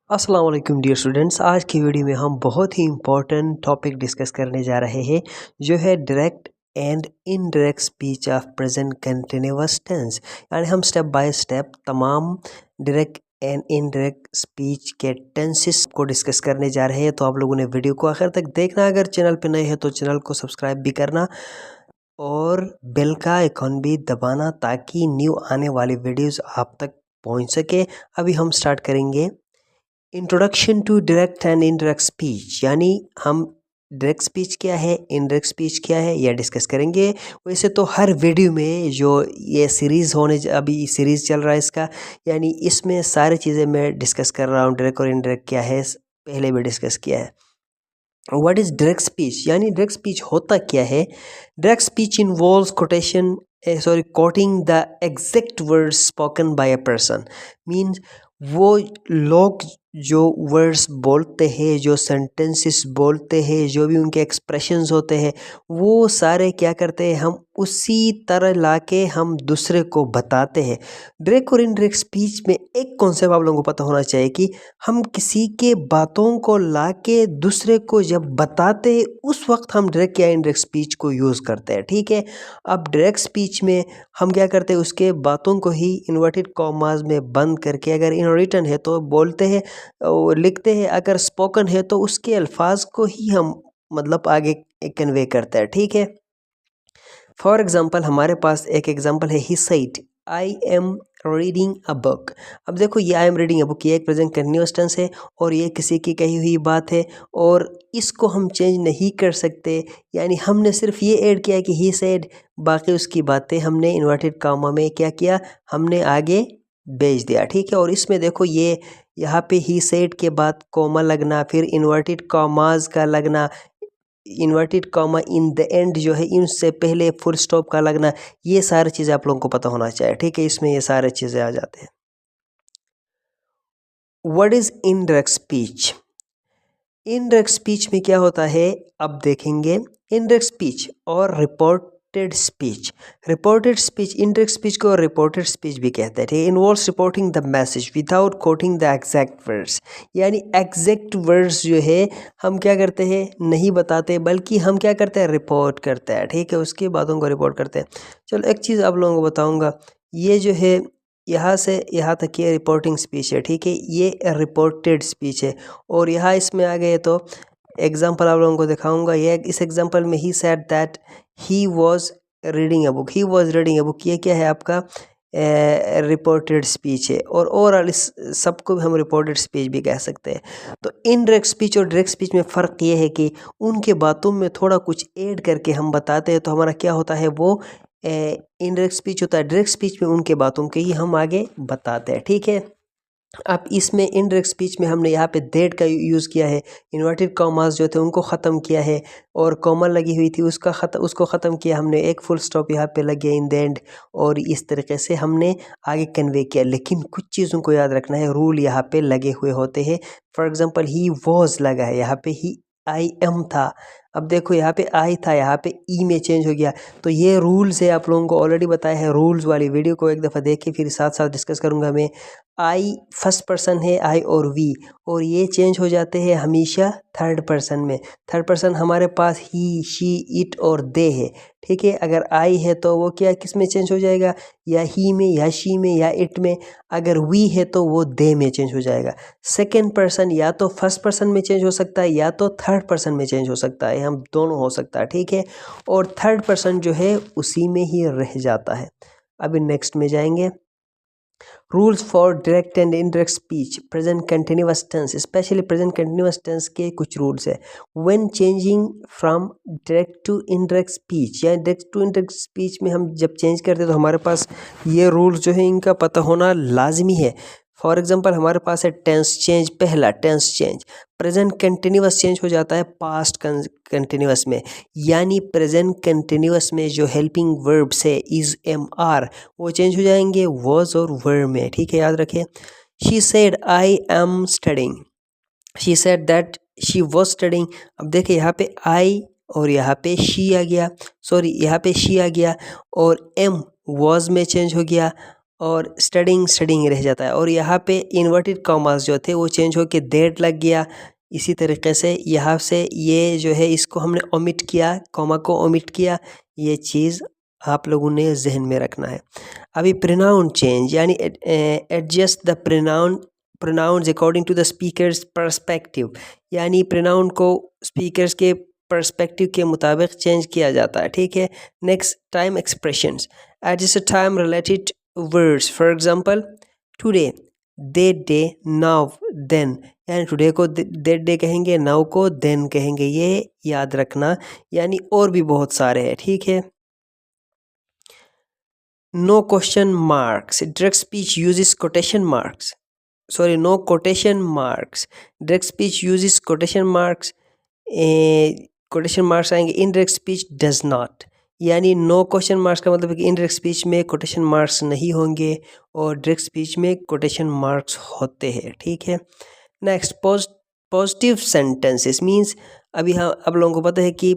अस्सलाम वालेकुम dear students. आज की वीडियो में हम बहुत ही इम्पोर्टेंट टॉपिक डिस्कस करने जा रहे हैं जो है direct and indirect speech of present continuous tense. यानी हम स्टेप बाय स्टेप तमाम डायरेक्ट एंड इनडायरेक्ट स्पीच के टेंसेस को डिस्कस करने जा रहे हैं। तो आप लोगों ने वीडियो को आखिर तक देखना। अगर चैनल पर नए हैं तो चैनल को सब्सक्राइब भी करना और बेल का आइकॉन भी दबाना ताकि न्यू आने वाली वीडियोस आप तक पहुंच सके। अभी हम स्टार्ट करेंगे introduction to direct and indirect speech. यानी हम डायरेक्ट स्पीच क्या है, इनडायरेक्ट स्पीच क्या है, यह डिस्कस करेंगे। वैसे तो हर वीडियो में जो ये सीरीज़ अभी सीरीज़ चल रहा है इसका, यानी इसमें सारी चीज़ें मैं डिस्कस कर रहा हूँ। डायरेक्ट और इनडायरेक्ट क्या है पहले भी डिस्कस किया है। व्हाट इज़ डायरेक्ट स्पीच, यानी डायरेक्ट स्पीच होता क्या है। Direct speech involves coating the exact words spoken by a person. Means वो लोग जो वर्ड्स बोलते हैं, जो सेंटेंसेस बोलते हैं, जो भी उनके एक्सप्रेशंस होते हैं, वो सारे क्या करते हैं, हम उसी तरह लाके हम दूसरे को बताते हैं। डायरेक्ट और इनडायरेक्ट स्पीच में एक कॉन्सेप्ट आप लोगों को पता होना चाहिए कि हम किसी के बातों को लाके दूसरे को जब बताते हैं उस वक्त हम डायरेक्ट या इनडायरेक्ट स्पीच को यूज़ करते हैं। ठीक है। अब डायरेक्ट स्पीच में हम क्या करते हैं, उसके बातों को ही इन्वर्टेड कॉमास में बंद करके, अगर इन रिटन है तो बोलते हैं और लिखते हैं, अगर स्पोकन है तो उसके अल्फाज को ही हम मतलब आगे कन्वे करते हैं। ठीक है। फॉर एग्जाम्पल हमारे पास एक एग्जाम्पल है, ही said I am reading a book. अब देखो ये I am reading a book, ये एक प्रेजेंट कंटिन्यूअस टेंस है और ये किसी की कही हुई बात है और इसको हम चेंज नहीं कर सकते। यानी हमने सिर्फ ये ऐड किया कि ही सेड, बाकी उसकी बातें हमने इन्वर्टेड कामा में क्या किया, हमने आगे भेज दिया। ठीक है। और इसमें देखो ये यहाँ पे ही सेड के बाद कोमा लगना, फिर इन्वर्टेड कॉमाज का लगना, inverted comma in the end जो है इनसे पहले फुल स्टॉप का लगना, ये सारी चीज़ें आप लोगों को पता होना चाहिए। ठीक है। इसमें ये सारी चीज़ें आ जाते हैं। What is indirect speech. Indirect speech में क्या होता है अब देखेंगे। इनडायरेक्ट स्पीच और reported speech. Reported speech, indirect speech को रिपोर्टेड स्पीच भी कहते हैं। Involves reporting the message without coating the exact words. यानी एग्जैक्ट वर्ड्स जो है हम क्या करते हैं, नहीं बताते, बल्कि हम क्या करते हैं, रिपोर्ट करते हैं। ठीक है। उसकी बातों को रिपोर्ट करते हैं। चलो एक चीज़ आप लोगों को बताऊंगा, ये जो है यहाँ से यहाँ तक ये रिपोर्टिंग स्पीच है। ठीक है। ये रिपोर्टेड स्पीच है। और यहाँ इसमें आ गए तो एग्जाम्पल आप लोगों को दिखाऊंगा। ये इस एग्जाम्पल में ही said that he was reading a book, he was reading a book, ये क्या है आपका रिपोर्टेड स्पीच है। और ओवरऑल इस सबको भी हम रिपोर्टेड स्पीच भी कह सकते हैं। तो इनडायरेक्ट स्पीच और डायरेक्ट स्पीच में फ़र्क ये है कि उनके बातों में थोड़ा कुछ ऐड करके हम बताते हैं तो हमारा क्या होता है, वो इनडायरेक्ट स्पीच होता है। डायरेक्ट स्पीच में उनके बातों के ही हम आगे बताते हैं। ठीक है। अब इसमें इनडायरेक्ट स्पीच में हमने यहाँ पे दैट का यूज़ किया है, इन्वर्टेड कॉमास जो थे उनको ख़त्म किया है और कॉमा लगी हुई थी उसको ख़त्म किया हमने, एक फुल स्टॉप यहाँ पे लग गया इन द एंड, और इस तरीके से हमने आगे कन्वे किया। लेकिन कुछ चीज़ों को याद रखना है, रूल यहाँ पे लगे हुए होते हैं। फॉर एग्जांपल ही वॉज लगा है, यहाँ पे ही आई एम था। अब देखो यहाँ पे आई था, यहाँ पे ई में चेंज हो गया। तो ये रूल्स है, आप लोगों को ऑलरेडी बताया है। रूल्स वाली वीडियो को एक दफ़ा देख के फिर साथ साथ डिस्कस करूँगा मैं। आई फर्स्ट पर्सन है, आई और वी, और ये चेंज हो जाते हैं हमेशा थर्ड पर्सन में। थर्ड पर्सन हमारे पास ही, शी, इट और दे है। ठीक है। अगर आई है तो वो क्या किस में चेंज हो जाएगा, या ही में, या शी में, या इट में। अगर वी है तो वो दे में चेंज हो जाएगा। सेकेंड पर्सन या तो फर्स्ट पर्सन में चेंज हो सकता है या तो थर्ड पर्सन में चेंज हो सकता है, हम दोनों हो सकता है। ठीक है। और थर्ड पर्सन जो है उसी में ही रह जाता है। अभी नेक्स्ट में जाएंगे। Rules for direct and indirect speech, present continuous tense, specially present continuous tense के कुछ रूल्स है। When changing from direct to indirect speech, या डायरेक्ट टू इनडायरेक्ट स्पीच में हम जब चेंज करते हैं तो हमारे पास ये रूल्स जो है इनका पता होना लाजमी है। फॉर एग्जाम्पल हमारे पास है टेंस चेंज, पहला tense change, present continuous change हो जाता है पास्ट कंटिन्यूअस में। यानी प्रेजेंट कंटिन्यूअस में जो हेल्पिंग वर्ब्स है इज, एम, आर, वो चेंज हो जाएंगे वॉज और वर में। ठीक है। याद रखें। She said I am studying, she said that she was studying. अब देखिए यहाँ पे आई और यहाँ पे शी आ गया, सॉरी यहाँ पे शी आ गया, और एम वॉज में चेंज हो गया, और स्टडिंग रह जाता है। और यहाँ पे इन्वर्टेड कॉमास जो थे वो चेंज होके दैट लग गया। इसी तरीके से यहाँ से ये जो है इसको हमने ओमिट किया, कॉमा को ओमिट किया। ये चीज़ आप लोगों ने जहन में रखना है। अभी प्रोनाउन चेंज यानी adjust the pronouns according to the speaker's perspective, यानी प्रोनाउन को स्पीकर्स के पर्सपेक्टिव के मुताबिक चेंज किया जाता है, ठीक है। Next, time expressions, adjust time related words, for example today, that day, now, then, यानी टुडे को दैट डे कहेंगे, नाउ को देन कहेंगे, ये याद रखना। यानी और भी बहुत सारे हैं, ठीक है। No question marks, direct speech uses quotation marks, sorry no quotation marks, direct speech uses quotation marks, quotation marks आएंगे। इनडायरेक्ट स्पीच डज नॉट, यानी नो क्वेश्चन मार्क्स का मतलब है कि इनडायरेक्ट स्पीच में कोटेशन मार्क्स नहीं होंगे और डायरेक्ट स्पीच में कोटेशन मार्क्स होते हैं, ठीक है। नेक्स्ट, पॉजिटिव सेंटेंसेस मींस, अभी हम आप लोगों को पता है कि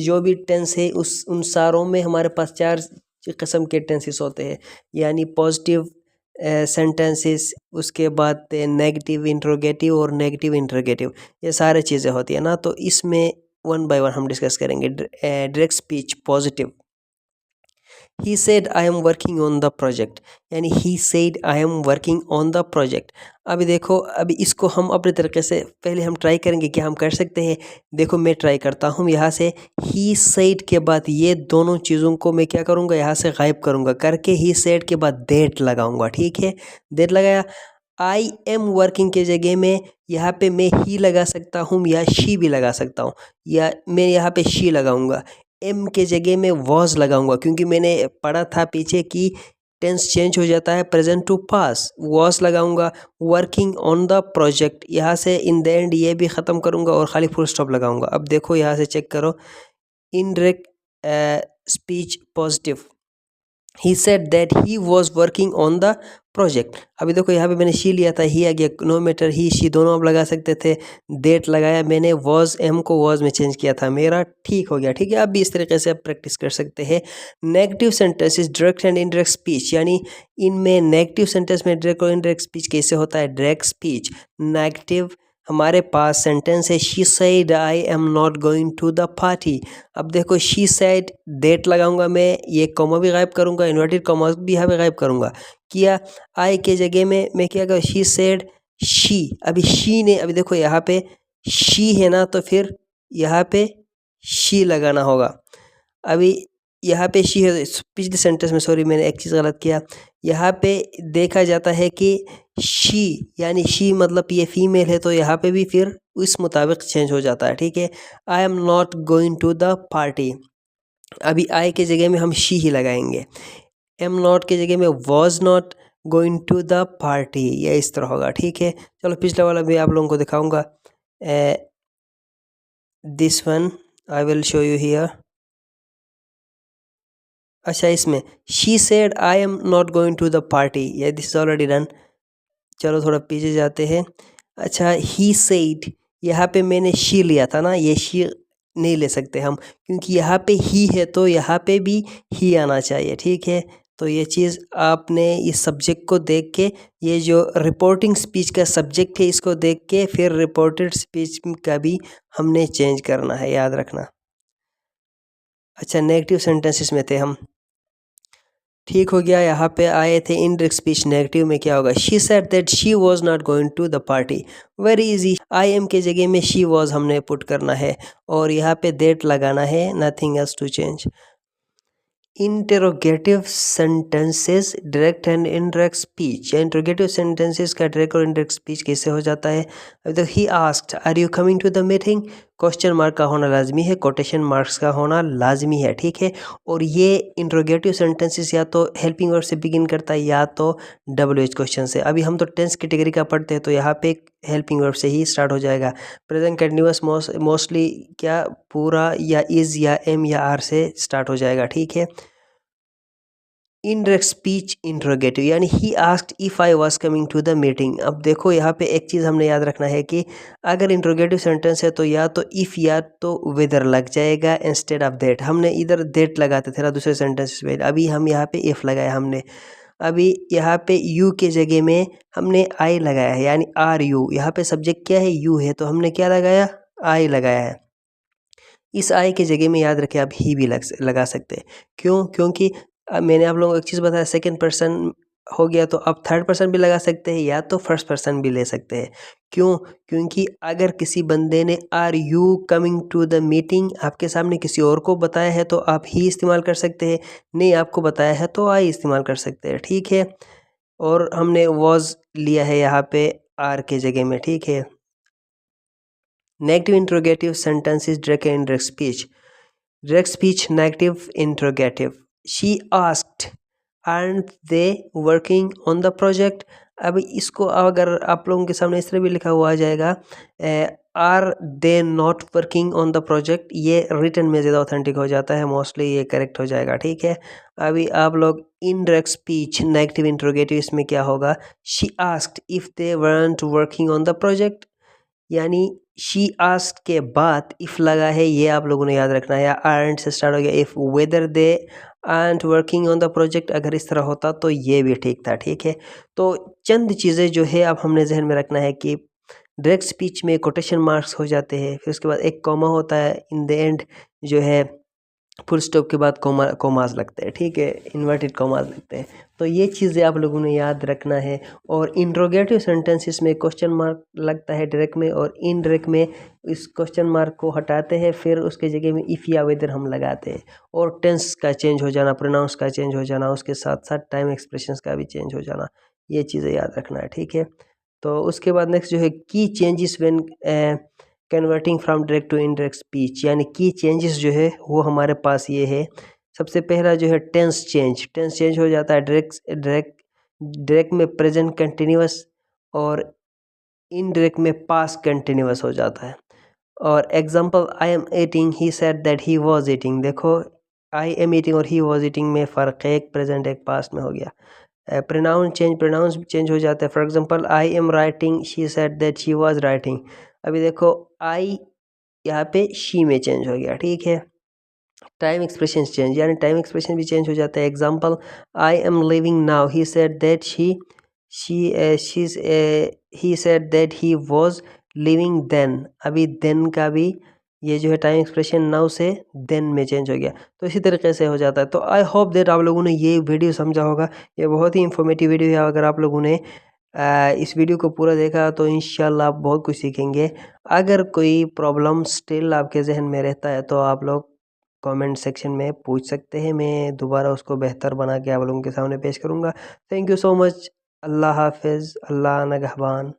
जो भी टेंस है उन सारों में हमारे पास 4 किस्म के टेंसेस होते हैं, यानी पॉजिटिव सेंटेंसेस, उसके बाद नेगेटिव इंट्रोगेटिव और नेगेटिव इंट्रोगेटिव, ये सारे चीज़ें होती है ना। तो इसमें 1 बाय 1 हम डिस्कस करेंगे। Direct speech positive, he said I am working on the project, यानी he said I am working on the project. अभी देखो, अभी इसको हम अपने तरीके से पहले हम ट्राई करेंगे कि हम कर सकते हैं। देखो मैं ट्राई करता हूँ, यहाँ से ही सेड के बाद ये दोनों चीज़ों को मैं क्या करूँगा, यहाँ से गायब करूँगा, करके ही सेड के बाद दैट लगाऊंगा, ठीक है। दैट लगाया। आई एम वर्किंग के जगह में यहाँ पे मैं ही लगा सकता हूँ या शी भी लगा सकता हूँ, या मैं यहाँ पे शी लगाऊंगा। एम के जगह में वॉज लगाऊंगा, क्योंकि मैंने पढ़ा था पीछे कि टेंस चेंज हो जाता है प्रेजेंट टू पास। वॉज लगाऊंगा। वर्किंग ऑन द प्रोजेक्ट, यहाँ से इन द एंड ये भी ख़त्म करूंगा और खाली फुल स्टॉप लगाऊंगा। अब देखो यहाँ से चेक करो, indirect speech positive, he said that he was working on the project. अभी देखो यहाँ पे मैंने शी लिया था, ही आ गया, नो मैटर ही शी दोनों आप लगा सकते थे। डेट लगाया मैंने, वॉज एम को वॉज में चेंज किया था, मेरा ठीक हो गया, ठीक है। आप भी इस तरीके से आप प्रैक्टिस कर सकते हैं। Negative sentences, direct and indirect speech, यानी इनमें नेगेटिव सेंटेंस में डायरेक्ट और इनडायरेक्ट स्पीच कैसे होता है। डायरेक्ट स्पीच नेगेटिव, हमारे पास सेंटेंस है she said I am not going to the party. अब देखो शी सेड, डेट लगाऊंगा मैं, ये कॉमा भी गायब करूंगा, इन्वर्टेड कॉमा भी यहाँ पे गायब करूंगा। किया, आई के जगह में मैं क्या करूँ, शी सेड शी। अभी शी ने, अभी देखो यहाँ पे शी है ना, तो फिर यहाँ पे शी लगाना होगा। अभी यहाँ पे शी है, पिछले सेंटेंस में सॉरी मैंने एक चीज़ गलत किया। यहाँ पे देखा जाता है कि शी, यानी शी मतलब ये फीमेल है, तो यहाँ पे भी फिर उस मुताबिक चेंज हो जाता है, ठीक है। I am not going to the party, अभी आई के जगह में हम शी ही लगाएंगे। एम नॉट के जगह में was not going to the party, ये इस तरह होगा, ठीक है। चलो पिछला वाला भी आप लोगों को दिखाऊंगा। This one I will show you here. अच्छा, इसमें she said I am not going to the party, ये दिस इज ऑलरेडी डन। चलो थोड़ा पीछे जाते हैं। अच्छा, ही सेड, यहाँ पे मैंने शी लिया था ना, ये शी नहीं ले सकते हम, क्योंकि यहाँ पे ही है तो यहाँ पे भी ही आना चाहिए, ठीक है। तो ये चीज़ आपने इस सब्जेक्ट को देख के, ये जो रिपोर्टिंग स्पीच का सब्जेक्ट है इसको देख के फिर रिपोर्टेड स्पीच का भी हमने चेंज करना है, याद रखना। अच्छा, नेगेटिव सेंटेंसेस में थे हम, ठीक हो गया। यहाँ पे आए थे इनडायरेक्ट स्पीच, नेगेटिव में क्या होगा, she said that she was not going to the party, very easy. I am के जगह में शी वॉज हमने पुट करना है और यहाँ पे दैट लगाना है, nothing else to change. Interrogative sentences, direct and indirect speech, या इंटरोगेटिव सेंटेंसेस का डायरेक्ट और इनडायरेक्ट स्पीच कैसे हो जाता है। अभी तक he asked are you coming to the meeting, question mark का होना लाजमी है, कोटेशन मार्क्स का होना लाजमी है, ठीक है। और ये इंटरोगेटिव सेंटेंसेस या तो हेल्पिंग वर्ब से बिगिन करता है या तो WH क्वेश्चन से। अभी हम तो टेंस कैटेगरी का पढ़ते हैं तो यहाँ पे हेल्पिंग वर्ब से ही स्टार्ट हो जाएगा। प्रेजेंट कंटिन्यूअस मोस्टली क्या पूरा या इज या एम या आर से स्टार्ट हो जाएगा, ठीक है। इनडायरेक्ट स्पीच इंट्रोगेटिव, यानी he asked if I was coming to the meeting. अब देखो यहाँ पे एक चीज़ हमने याद रखना है कि अगर इंट्रोगेटिव सेंटेंस है तो या तो इफ़ या तो वेदर लग जाएगा इंस्टेड ऑफ दैट। हमने इधर दैट लगाते थे ना दूसरे सेंटेंस में, अभी हम यहाँ पे इफ़ लगाया हमने। अभी यहाँ पे यू के जगह में हमने आई लगाया है, यानी आर यू। यहाँ पे सब्जेक्ट क्या है, यू है, तो हमने क्या लगाया, आई लगाया है। इस आई के जगह में याद रखें आप ही भी लगा सकते हैं। क्यों? क्योंकि मैंने आप लोगों को एक चीज़ बताया, सेकंड पर्सन हो गया तो आप थर्ड पर्सन भी लगा सकते हैं या तो फर्स्ट पर्सन भी ले सकते हैं। क्यों? क्योंकि अगर किसी बंदे ने are you coming to the meeting आपके सामने किसी और को बताया है तो आप ही इस्तेमाल कर सकते हैं, नहीं आपको बताया है तो आई इस्तेमाल कर सकते हैं, ठीक है। और हमने वॉज लिया है यहाँ पे आर के जगह में, ठीक है। Negative interrogative sentences direct and indirect speech. Direct speech negative interrogative, she asked aren't they working on the project। अब इसको अगर आप लोगों के सामने इस तरह भी लिखा हुआ आ जाएगा, are they not working on the project, ये रिटन में ज़्यादा ऑथेंटिक हो जाता है, मोस्टली ये करेक्ट हो जाएगा, ठीक है। अभी आप लोग इनडायरेक्ट स्पीच नेगेटिव इंट्रोगेटिव, इसमें क्या होगा, she asked if they weren't working on the project, यानी शी आस्क्ड के बाद इफ़ लगा है, ये आप लोगों ने याद रखना है। या आर्ट से स्टार्ट हो गया, if whether they art working on the project, अगर इस तरह होता तो ये भी ठीक था, ठीक है। तो चंद चीज़ें जो है अब हमने जहन में रखना है कि डायरेक्ट स्पीच में कोटेशन मार्क्स हो जाते हैं, फिर उसके बाद एक कॉमा होता है, इन द एंड जो है फुल स्टॉप के बाद कोमास लगते हैं, ठीक है, इन्वर्टेड कोमास लगते हैं। तो ये चीज़ें आप लोगों ने याद रखना है। और इंट्रोगेटिव सेंटेंसेस में क्वेश्चन मार्क लगता है डायरेक्ट में, और इनडायरेक्ट में इस क्वेश्चन मार्क को हटाते हैं, फिर उसके जगह में इफ़ या वेदर हम लगाते हैं। और टेंस का चेंज हो जाना, प्रोनाउंस का चेंज हो जाना, उसके साथ साथ टाइम एक्सप्रेशंस का भी चेंज हो जाना, ये चीज़ें याद रखना है, ठीक है। तो उसके बाद नेक्स्ट जो है key changes when converting from direct to indirect speech, यानी की चेंजेस जो है वो हमारे पास ये है। सबसे पहला जो है टेंस चेंज हो जाता है डायरेक्ट में प्रेजेंट कंटिन्यूअस, और इनडायरेक्ट में पास्ट कंटिन्यूअस हो जाता है। और example I am eating, he said that he was eating, देखो आई एम ईटिंग और ही वाज ईटिंग में फ़र्क है, एक प्रेजेंट एक पास्ट में हो गया। प्रोनाउंस चेंज हो जाता है। For example I am writing, she said that she was writing, अभी देखो आई यहाँ पे शी में चेंज हो गया, ठीक है। टाइम एक्सप्रेशन चेंज, यानी टाइम एक्सप्रेशन भी चेंज हो जाता है। Example I am living now, he said that he said that he was living then, अभी देन का भी ये जो है टाइम एक्सप्रेशन नाउ से देन में चेंज हो गया, तो इसी तरीके से हो जाता है। तो आई होप दैट आप लोगों ने ये वीडियो समझा होगा, ये बहुत ही इंफॉर्मेटिव वीडियो है। अगर आप लोगों ने इस वीडियो को पूरा देखा तो इंशाल्लाह आप बहुत कुछ सीखेंगे। अगर कोई प्रॉब्लम स्टिल आपके जहन में रहता है तो आप लोग कमेंट सेक्शन में पूछ सकते हैं, मैं दोबारा उसको बेहतर बना के आप लोगों के सामने पेश करूँगा। Thank you so much. अल्लाह हाफिज़, अल्लाह नगहबान।